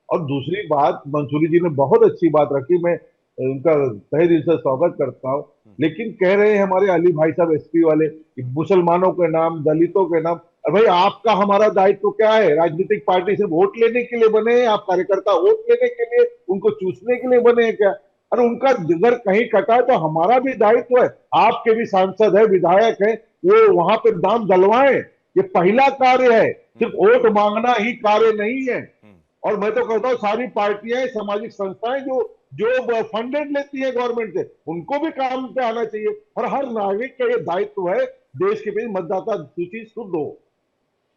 और दूसरी बात, मंसूरी जी ने बहुत अच्छी बात रखी, मैं उनका तहे दिल से स्वागत करता हूँ। लेकिन कह रहे हैं हमारे अली भाई साहब एसपी वाले कि मुसलमानों के नाम, दलितों के नाम। भाई आपका हमारा दायित्व तो क्या है? राजनीतिक पार्टी से वोट लेने के लिए बने हैं आप? कार्यकर्ता वोट लेने के लिए, उनको चूसने के लिए बने हैं क्या? अरे उनका जिगर कहीं कटा है तो हमारा भी दायित्व है। आपके भी सांसद है, विधायक है, वो वहां पर दाम डलवाएं। ये पहला कार्य है, सिर्फ वोट मांगना ही कार्य नहीं है। और मैं तो कहता हूँ सारी पार्टियां, सामाजिक संस्थाएं जो जो फंडेड लेती है गवर्नमेंट से, उनको भी काम पे आना चाहिए। और हर नागरिक का ये दायित्व है देश के बीच मतदाता सूची शुद्ध हो।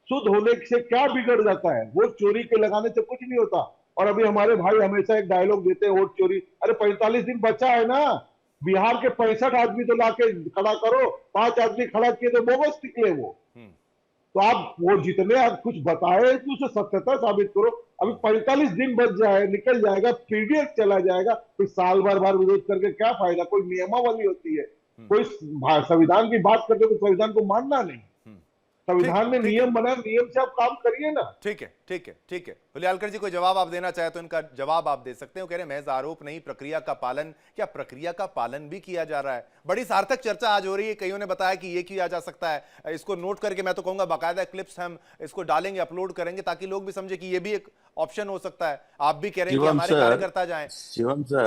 शुद्ध होने से क्या बिगड़ जाता है? वोट चोरी के लगाने से कुछ नहीं होता। और अभी हमारे भाई हमेशा एक डायलॉग देते हैं, वोट चोरी। अरे 45 दिन बचा है ना, बिहार के 65 आदमी तो लाके खड़ा करो, 5 आदमी खड़ा किए तो बोगस निकले वो। तो आप वो जितने आप कुछ बताए तो उसे सत्यता साबित करो। अभी 45 दिन बच जाए, निकल जाएगा, पीडीएफ चला जाएगा, फिर साल बार विरोध करके क्या फायदा? कोई नियमावली होती है, कोई संविधान की बात करते तो संविधान को मानना नहीं। संविधान में नियम बना, नियम से आप काम करिए ना। ठीक है, ठीक है, ठीक है। हुलियालकर जी कोई जवाब आप देना चाहे तो इनका जवाब आप दे सकते हैं। वो कह रहे हैं महज आरोप नहीं, प्रक्रिया का पालन। क्या प्रक्रिया का पालन भी किया जा रहा है? बड़ी सार्थक चर्चा आज हो रही है। कईयों ने बताया कि ये किया जा सकता है, इसको नोट करके मैं तो कहूंगा बाकायदा क्लिप्स हम इसको डालेंगे, अपलोड करेंगे, ताकि लोग भी समझे कि ये भी एक ऑप्शन हो सकता है। आप भी कह रहे हैं कि हमारे कार्यकर्ता जाएं।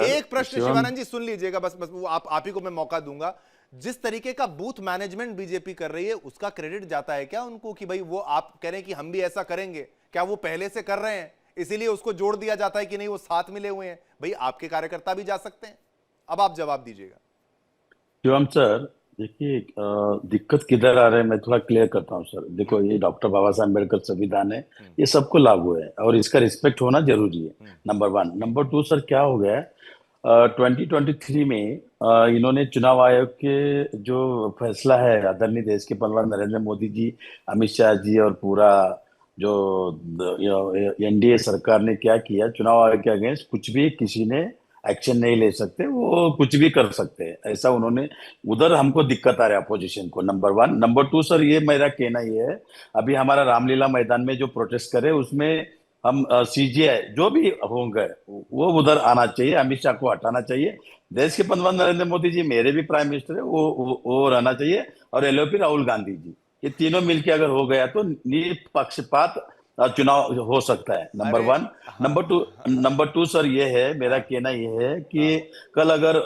एक प्रश्न शिवानंद जी सुन लीजिएगा, बस वो आप ही को मैं मौका दूंगा। जिस तरीके का बूथ मैनेजमेंट बीजेपी कर रही है, उसका क्रेडिट जाता है क्या उनको कि भाई वो आप कह रहे हैं कि हम भी ऐसा करेंगे? क्या वो पहले से कर रहे हैं इसीलिए उसको जोड़ दिया जाता है कि नहीं वो साथ मिले हुए हैं? भाई आपके कार्यकर्ता भी जा सकते हैं। अब आप जवाब दीजिएगा। शिवम सर, देखिए दिक्कत किधर आ रहा है मैं थोड़ा क्लियर करता हूँ सर। देखो, ये डॉक्टर बाबा साहब अम्बेडकर संविधान है, ये सबको लागू है और इसका रिस्पेक्ट होना जरूरी है, नंबर 1। नंबर 2 सर, क्या हो गया है 2023 में इन्होंने चुनाव आयोग के जो फैसला है, आदरणीय देश के प्रधानमंत्री नरेंद्र मोदी जी, अमित शाह जी और पूरा जो एनडीए सरकार ने क्या किया, चुनाव आयोग के अगेंस्ट कुछ भी किसी ने एक्शन नहीं ले सकते, वो कुछ भी कर सकते हैं, ऐसा उन्होंने, उधर हमको दिक्कत आ रहा है अपोजिशन को, नंबर 1। नंबर 2 सर, ये मेरा कहना ये है, अभी हमारा रामलीला मैदान में जो प्रोटेस्ट करे उसमें हम सीजीआई जो भी होंगे वो उधर आना चाहिए, अमित शाह को हटाना चाहिए, देश के प्रधानमंत्री नरेंद्र मोदी जी मेरे भी प्राइम मिनिस्टर है वो रहना चाहिए, और एलओपी राहुल गांधी जी, ये तीनों मिलके अगर हो गया तो निष्पक्षपात चुनाव हो सकता है, नंबर 1। नंबर 2 सर, ये है मेरा कहना ये है कि कल अगर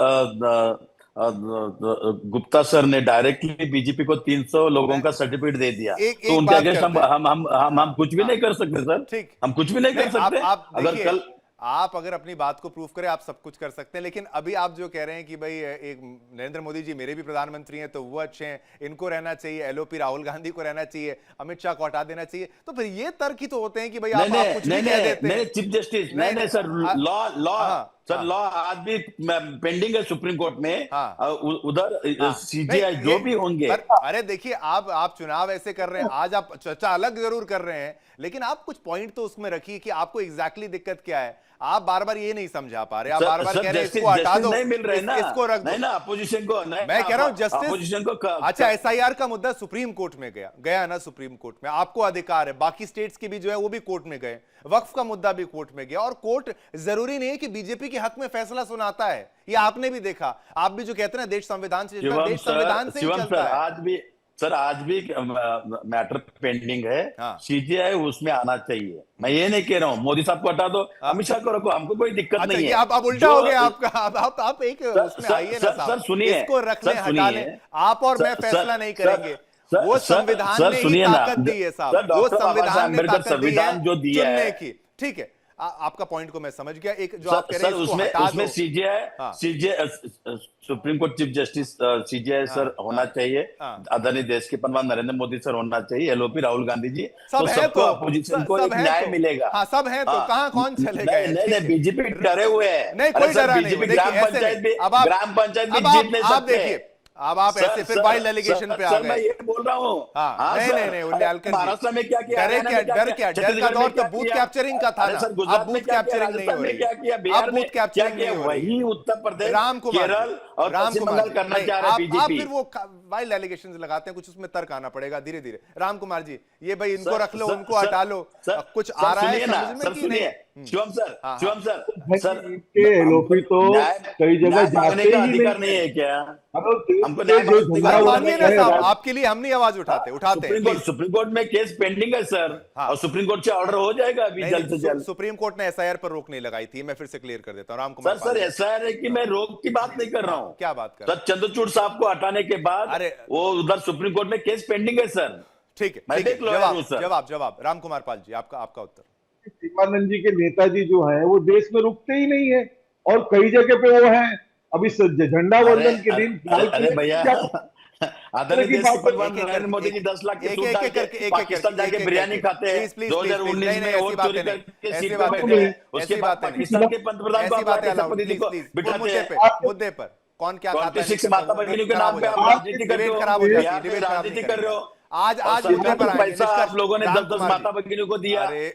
गुप्ता सर ने डायरेक्टली बीजेपी को 300 लोगों का सर्टिफिकेट दे दिया, तो उनके अगेंस्ट हम कुछ भी नहीं कर सकते सर, हम कुछ भी नहीं कर सकते। अगर कल आप अगर अपनी बात को प्रूफ करें आप सब कुछ कर सकते हैं, लेकिन अभी आप जो कह रहे हैं कि भाई एक नरेंद्र मोदी जी मेरे भी प्रधानमंत्री हैं तो वो अच्छे हैं, इनको रहना चाहिए, एलओपी राहुल गांधी को रहना चाहिए, अमित शाह को हटा देना चाहिए, तो फिर ये तर्क ही तो होते हैं कि भाई आप कुछ भी कह देते हैं। चीफ जस्टिस नहीं सर, लॉ आज भी पेंडिंग है सुप्रीम कोर्ट में, उधर सीजीआई जो भी होंगे। अरे देखिए, आप चुनाव ऐसे कर रहे हैं, आज आप चर्चा अलग जरूर कर रहे हैं, लेकिन आप कुछ पॉइंट तो उसमें रखिए कि आपको एग्जैक्टली दिक्कत क्या है। आप बार बार ये नहीं समझा पा रहे, आप बार बार कह रहे हैं इसको हटा दो, इसको रख दो, नहीं ना अपोजिशन को, मैं कह रहा हूं जस्टिस अपोजिशन को। अच्छा, एसआईआर का मुद्दा सुप्रीम कोर्ट में गया ना, सुप्रीम कोर्ट में आपको अधिकार है, बाकी स्टेट्स के भी जो है वो भी कोर्ट में गए, वक्फ का मुद्दा भी कोर्ट में गया, और कोर्ट जरूरी नहीं है कि बीजेपी के हक में फैसला सुनाता है, ये आपने भी देखा। आप भी जो कहते हैं देश संविधान से चलता है, देश संविधान से ही चलता है। सर आज भी मैटर पेंडिंग है। हाँ। सीजीआई उसमें आना चाहिए। मैं ये नहीं कह रहा हूँ मोदी साहब को हटा दो, अमित शाह को रखो, हमको कोई दिक्कत अच्छा, नहीं ये है। आप उल्टा हो गया आपका। आप एक उसमें आइए ना सर साहब, सुनिए, इसको रख लें, सर हटा सुनिए, लें, आप और मैं फैसला नहीं करेंगे। सर, वो सर, संविधान सर, ने ही सुनिए ना, ताकत दी है साहब, सर, वो डॉक्टर बाबा साहब संविधान ने अम्बेडकर ताकत दी है संविधान जो दिया चुनने है। की। ठीक है, आपका पॉइंट को मैं समझ गया। एक जो आप कह रहे सर हैं इसको उसमें हटा उसमें दो। हाँ। CGI supreme court chief justice CGI हाँ, सर होना हाँ, चाहिए। हाँ। आदरणीय देश के प्रधान नरेंद्र मोदी सर होना चाहिए। एलओपी राहुल गांधी जी, सब तो है सबको तो अपोजिशन को सब एक है न्याय तो मिलेगा। हाँ, सब है तो हाँ, कहाँ कौन चलेगा नहीं ये? नहीं ठीक नहीं, है। बीजेपी डरे हुए हैं। नहीं, अरे कोई सर, डरा नहीं बीजेपी हुआ। देखिए, ग्राम ऐसे पंचायत नहीं। भी अब आप जीत नहीं आप सकते। देखिए, अब आप ऐसे फिर वाइल्ड एलिगेशन पे आ सर मैं गए। ये बोल रहा हूँ। हाँ, नहीं सर, नहीं नहीं, उल्लेखन महाराष्ट्र में क्या किया, डरे हरियाणा क्या, में क्या डर किया, क्या, डर का छत्तीसगढ़ दौर में तो क्या बूथ किया? कैप्चरिंग का था अरे ना। सर अब गुजरात में बूथ क्या किया, कैप्चरिंग नहीं हो राजस्थान में रही क्या है। किया, अब बिहार में बूथ क्या कैप्चरिंग किया, नहीं हो रही वही है। उत्तर प्रदेश, राम कुमार केरल और राम पश्चिम कुमार बंगाल करना नहीं, चाह रहे आप बीजेपी। फिर वो वाइल्ड एलिगेशन लगाते हैं, कुछ उसमें तर्क आना पड़ेगा धीरे धीरे। राम कुमार जी, ये भाई इनको सर, रख लो, सर, उनको सर, हटा लो, सर, कुछ सर, आ रहा है सुनिए ना, समझ में सर कि सुनिए, नहीं? शिवम सर, हाँ, शिवम सर, भाई सर इनके एलओपी तो न्याय कई जगह न्याय मांगने जाते का ही अधिकार नहीं नहीं है। है क्या? अरे देश हमको के न्याय जो मांगने का झंडा अरे अधिकार मांगिए नहीं ना है। साहब, आपके लिए हम नहीं आवाज उठाते हैं प्लीज। सुप्रीम कोर्ट में केस पेंडिंग है सर, हाँ। और सुप्रीम कोर्ट से ऑर्डर हो जाएगा अभी नहीं, जल्द से जल्द। सुप्रीम कोर्ट ने एसआईआर पर रोक नहीं लगाई थी, मैं फिर से क्लियर कर देता हूँ। राम कुमार सर पाल जी। ऐसा है कि मैं रोक की बात नहीं कर रहा हूँ। क्या बात कर रहे सर चंद्रचूड़ साहब को हटाने के बाद अरे वो उधर सुप्रीम कोर्ट में केस पेंडिंग है सर। ठीक है, मैं ठीक है, देख लॉयर हूँ सर। जवाब राम कुमार पाल जी, आपका उत्तर। शिवानंद जी के नेताजी जो हैं वो देश में रुकते ही नहीं है, और कई जगह पे वो हैं। अभी झंडा अरे वंदन के अरे दिन अरे, लाल अरे किले भैया, पे जाकर आदरणीय की देश बात के प्रधान एक-एक नरेंद्र मोदी जी 10 लाख की सूट डाल के पाकिस्तान जाके बिरयानी खाते हैं। 2019 में वोट चोरी करके सीट पे बैठे हैं, उसके बाद पाकिस्तान के पंतप्रधान को अपना के शपथ को बिठाते हैं। मुद्दे पर कौन क्या खाता है, 26 माता भगिनी के नाम पे आप राजनीति कर रहे हो, खराब हो जाती है, बिहार में डिबेट खराब राजनीति नहीं कर रहे हो। आज और मुद्दे सरकार पर को आएंगे। पैसा आप लोगों ने राम 10-10 कुमार माता जी। भगिनी को दिया। अरे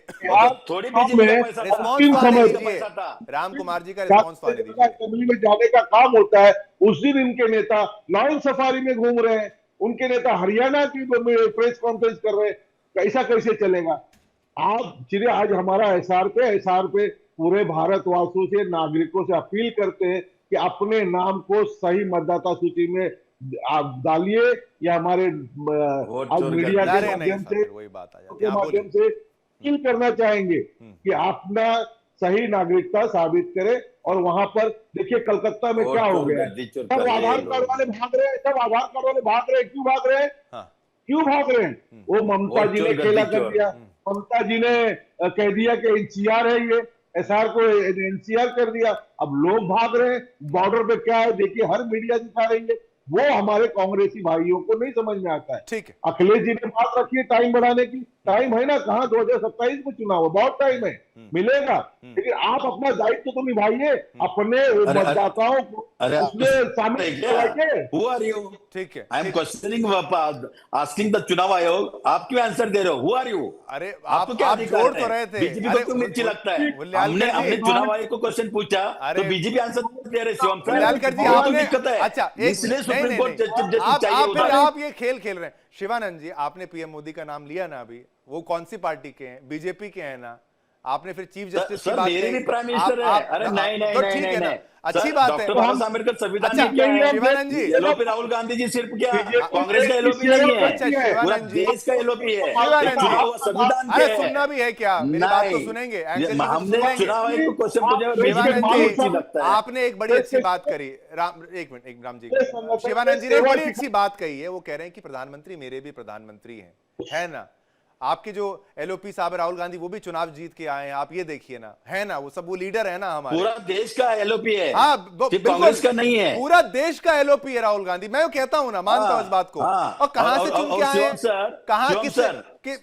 थोड़ी बीजेपी का पैसा था, रिस्पॉन्स अंतिम तो आने समय दीजिए, पैसा था। राम कुमार जी का रिस्पॉन्स तो आने दीजिए। असेंबली में जाने का काम होता है, उस दिन इनके नेता लाइन सफारी में घूम रहे हैं, उनके नेता हरियाणा की प्रेस कॉन्फ्रेंस कर रहे हैं। ऐसा कैसे चलेगा? आप चलिए, आज हमारा एसआर पे पूरे भारतवासियों से, नागरिकों से अपील करते हैं कि अपने नाम को सही मतदाता सूची में आप डालिए, या हमारे आज मीडिया के माध्यम से वही बात आ जाती है। हाँ, माध्यम से अपील करना चाहेंगे कि अपना सही नागरिकता साबित करें। और वहां पर देखिए कलकत्ता में क्या हो गया है, सब आधार कार्ड वाले भाग रहे हैं, सब आधार कार्ड वाले भाग रहे हैं। क्यों भाग रहे हैं? हाँ। क्यों भाग रहे हैं? वो ममता जी ने खेला कर दिया, ममता जी ने कह दिया कि एनसीआर है, ये एसआर को एनसीआर कर दिया। अब लोग भाग रहे हैं। बॉर्डर पे क्या है देखिए, हर मीडिया दिखा रही है। वो हमारे कांग्रेसी भाइयों को नहीं समझ में आता है। ठीक है, अखिलेश जी ने बात रखी है टाइम बढ़ाने की, टाइम है ना, कहाँ 2027 में चुनाव है, बहुत टाइम है, मिलेगा। लेकिन आप अपना दायित्व तो निभाइए, अपने मतदाताओं को उसमें शामिल करवाइए। Who are you? ठीक है। I am questioning, asking the चुनाव आयोग, आप क्यों आंसर दे रहे हो? Who are you? अरे आपको क्या आप अधिकार जोड़ है? तो रहे थे। बीजेपी को क्यों मिर्ची लगता है? हमने चुनाव आयोग को क्वेश्चन पूछा तो बीजेपी आंसर दे रहे। शिवम वल्यालकर जी, आपको आपने दिक्कत है। अच्छा, इसलिए सुप्रीम कोर्ट जस्टिस आप चाहिए फिर उधर। आप ये खेल खेल रहे हैं। शिवानंद जी, आपने पीएम मोदी का नाम लिया ना अभी, वो कौन सी पार्टी के हैं? बीजेपी के हैं ना? आपने फिर चीफ जस्टिस की बात मेरे की। भी प्राइम मिनिस्टर है। अरे नहीं नहीं तो नहीं ठीक है ना, नहीं, अच्छी बात है। डॉक्टर बाबा साहब अम्बेडकर संविधान अच्छा, में क्या है? शिवानंद जी, एलओपी राहुल गांधी जी सिर्फ क्या कांग्रेस का एलओपी नहीं है, अच्छा, पूरा शिवानंद जी, देश का एलओपी है। शिवानंद जी, चुनाव संविधान अरे के सुनना भी है क्या? मेरी बात तो सुनेंगे, एंकर जी को हमने सुनेंगे। चुनाव आयोग को क्वेश्चन पूछे, शिवानंद बीजेपी जी, लगता है। आपने एक बड़ी अच्छी बात करी। एक मिनट राम जी, शिवानंद जी ने बड़ी अच्छी बात कही है। वो कह रहे हैं कि प्रधानमंत्री मेरे भी प्रधानमंत्री हैं, है ना? आपके जो एलओपी साहब राहुल गांधी, वो भी चुनाव जीत के आए हैं, आप ये देखिए ना, है ना? वो सब वो लीडर है ना हमारे। पूरा देश का एलओपी है, हाँ, कांग्रेस का नहीं है। पूरा देश का एलओपी है राहुल गांधी। मैं कहता हूं ना, मानता हूं इस बात को। और कहां से चुन के आए हैं? कहां किससे?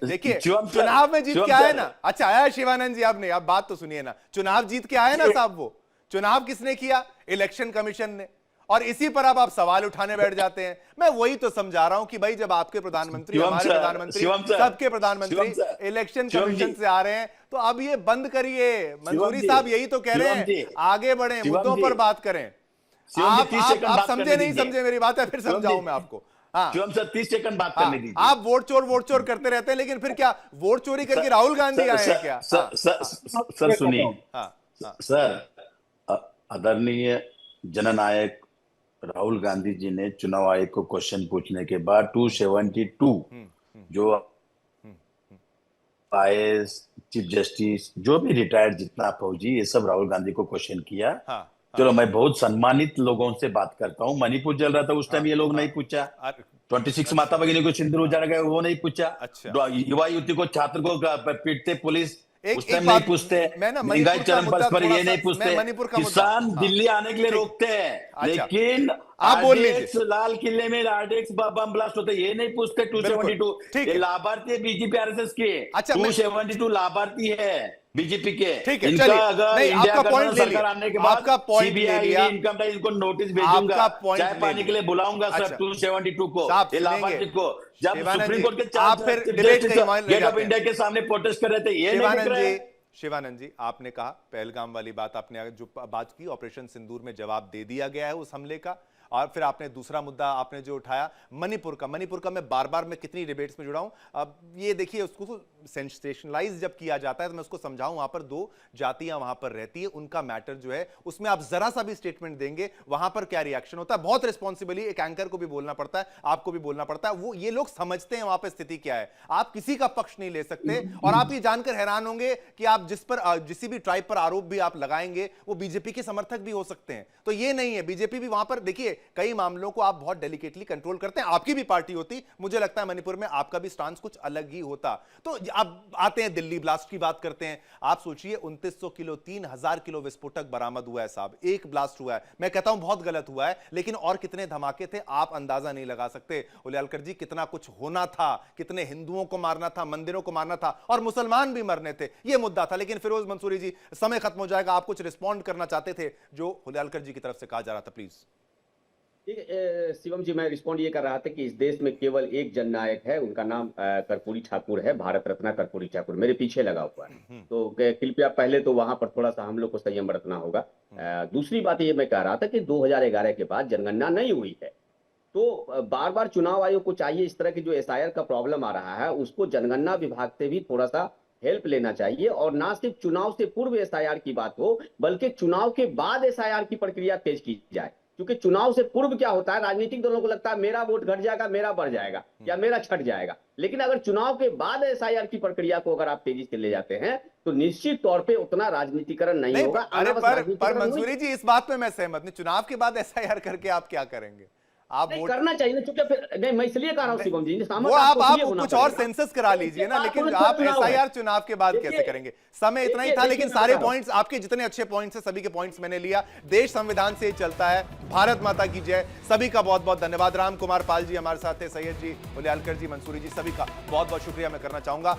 देखिए, चुनाव में जीत के आए ना। अच्छा, आया शिवानंद जी, आपने अब बात तो सुनिए ना। चुनाव जीत के आए ना साहब। वो चुनाव किसने किया? इलेक्शन कमीशन ने। और इसी पर अब आप सवाल उठाने बैठ जाते हैं। मैं वही तो समझा रहा हूं कि भाई, जब आपके प्रधानमंत्री, हमारे प्रधानमंत्री, सबके प्रधानमंत्री इलेक्शन कमीशन से आ रहे हैं, तो अब ये बंद करिए। मंसूरी साहब यही तो कह रहे हैं, आगे बढ़े, मुद्दों पर बात करें। आप समझे नहीं समझे मेरी बात है, फिर समझाऊं मैं आपको। हाँ, 30 सेकंड बात करने दीजिए। आप वोट चोर करते रहते हैं, लेकिन फिर क्या वोट चोरी करके राहुल गांधी आए हैं क्या? सर सुनिए, सर आदरणीय जननायक राहुल गांधी जी ने चुनाव आयोग को क्वेश्चन पूछने के बाद 272 जो आईएएस, चीफ जस्टिस, जो भी रिटायर्ड जितना फौजी, ये सब राहुल गांधी को क्वेश्चन किया। हाँ, चलो, मैं बहुत सम्मानित लोगों से बात करता हूँ। मणिपुर जल रहा था उस टाइम, ये लोग नहीं पूछा। 26 माता भगिनी को सिंदूर उजाड़ा गया, वो नहीं पूछा। अच्छा। युवा युवती को, छात्र को पीटते पुलिस, उस टाइम एक नहीं बात पूछते। मैं ना महंगाई मणिपुर का चरम मुद्दा पर थोड़ा ये नहीं सा, पूछते। मैं मणिपुर का मुद्दा, किसान हाँ, दिल्ली आने के लिए ठीक। रोकते हैं, अच्छा। लेकिन आप बोल लीजिए। आरडीएक्स लाल किले में आरडीएक्स बम ब्लास्ट होते, ये नहीं पूछते। 272 ठीक ये है। लाभार्थी है बीजेपी आरएसएस के। अच्छा, 272 लाभार्थी है बीजेपी के। ठीक है, इनका चलिए। अगर नहीं, इंडिया आपका पॉइंट ले सरकार लिया। आने के बाद आपका पॉइंट ले सीबीआई, लिया। इनकम टैक्स, इनको नोटिस भेजूंगा, आपका पॉइंट चाय ले पानी लिया। के लिए बुलाऊंगा अच्छा। सर 272 को, साहब, ये सुनेंगे। लाभार्थी को। जब शिवानंद सुप्रीम जी, कोर्ट के आप फिर डिबेट कहीं मान ले गेट ऑफ जाते हैं। इंडिया के सामने प्रोटेस्ट कर रहे थे, ये नहीं दिख रहा है। शिवानंद जी, आपने कहा पहलगाम वाली बात, आपने जो बात की ऑपरेशन सिंदूर में जवाब दे दिया गया है उस हमले का। और फिर आपने दूसरा मुद्दा आपने जो उठाया मणिपुर का मैं बार-बार मैं कितनी डिबेट्स में जुड़ा हूं। अब ये देखिए, उसको सेंसेशनलाइज जब किया जाता है तो मैं उसको समझाऊं, वहां पर 2 जातियां वहां पर रहती है, उनका मैटर जो है उसमें आप जरा सा भी स्टेटमेंट देंगे, वहां पर क्या रिएक्शन होता है। बहुत रिस्पॉन्सिबली एक एंकर को भी बोलना पड़ता है, आपको भी बोलना पड़ता है। वो ये लोग समझते हैं वहां पर स्थिति क्या है। आप किसी का पक्ष नहीं ले सकते। और आप ये जानकर हैरान होंगे कि आप जिस भी ट्राइब पर आरोप भी आप लगाएंगे वो बीजेपी के समर्थक भी हो सकते हैं। तो ये नहीं है, बीजेपी भी वहां पर, देखिए, कई मामलों को आप बहुत डेलिकेटली कंट्रोल करते हैं। आपकी भी पार्टी होती, मुझे लगता है मणिपुर में आपका भी स्टांस कुछ अलग ही होता। तो अब आते हैं दिल्ली ब्लास्ट की बात करते हैं। आप सोचिए 2900 किलो 3000 किलो विस्फोटक बरामद हुआ है साहब, एक ब्लास्ट हुआ है। मैं कहता हूं बहुत गलत हुआ है, लेकिन और कितने धमाके थे आप अंदाजा नहीं लगा सकते। उलियालकर जी, कितना कुछ होना था, कितने हिंदुओं को मारना था, मंदिरों को मारना था, और मुसलमान भी मरने थे, यह मुद्दा था। लेकिन फिरोज मंसूरी जी, समय खत्म हो जाएगा, आप कुछ रिस्पॉन्ड करना चाहते थे जो उलियालकर जी की तरफ से कहा जा रहा था, प्लीज। ठीक है, शिवम जी, मैं रिस्पॉन्ड ये कर रहा था कि इस देश में केवल एक जननायक है, उनका नाम कर्पूरी ठाकुर है, भारत रत्न कर्पूरी ठाकुर, मेरे पीछे लगा हुआ है। तो कृपया पहले तो वहां पर थोड़ा सा हम लोग को संयम बरतना होगा। दूसरी बात ये मैं कह रहा था कि 2011 के बाद जनगणना नहीं हुई है, तो बार बार चुनाव आयोग को चाहिए, इस तरह की जो एसआईआर का प्रॉब्लम आ रहा है उसको जनगणना विभाग से भी थोड़ा सा हेल्प लेना चाहिए। और ना सिर्फ चुनाव से पूर्व एसआईआर की बात हो, बल्कि चुनाव के बाद एसआईआर की प्रक्रिया तेज की जाए। क्योंकि चुनाव से पूर्व क्या होता है, राजनीतिक दलों को लगता है मेरा वोट घट जाएगा, मेरा बढ़ जाएगा, या मेरा छट जाएगा। लेकिन अगर चुनाव के बाद एसआईआर की प्रक्रिया को अगर आप तेजी से ले जाते हैं तो निश्चित तौर पे उतना राजनीतिकरण नहीं होगा। पर मंसूरी जी, इस बात में मैं सहमत नहीं। चुनाव के बाद एसआईआर करके आप क्या करेंगे? आप नहीं करना चाहिए ना, क्योंकि फिर नहीं, मैं इसलिए कह रहा हूं शिवम जी, वो आप कुछ और सेंसस करा लीजिए ना, लेकिन आप एसआईआर चुनाव के बाद कैसे करेंगे? समय इतना ही था, लेकिन सारे पॉइंट्स, आपके जितने अच्छे पॉइंट्स हैं सभी के पॉइंट्स मैंने लिया। देश संविधान से ही चलता है। भारत माता की जय। सभी का बहुत बहुत धन्यवाद। राम कुमार पाल जी हमारे साथ थे, सैयद जी, उलियालकर जी, मंसूरी जी, सभी का बहुत बहुत शुक्रिया मैं करना चाहूंगा।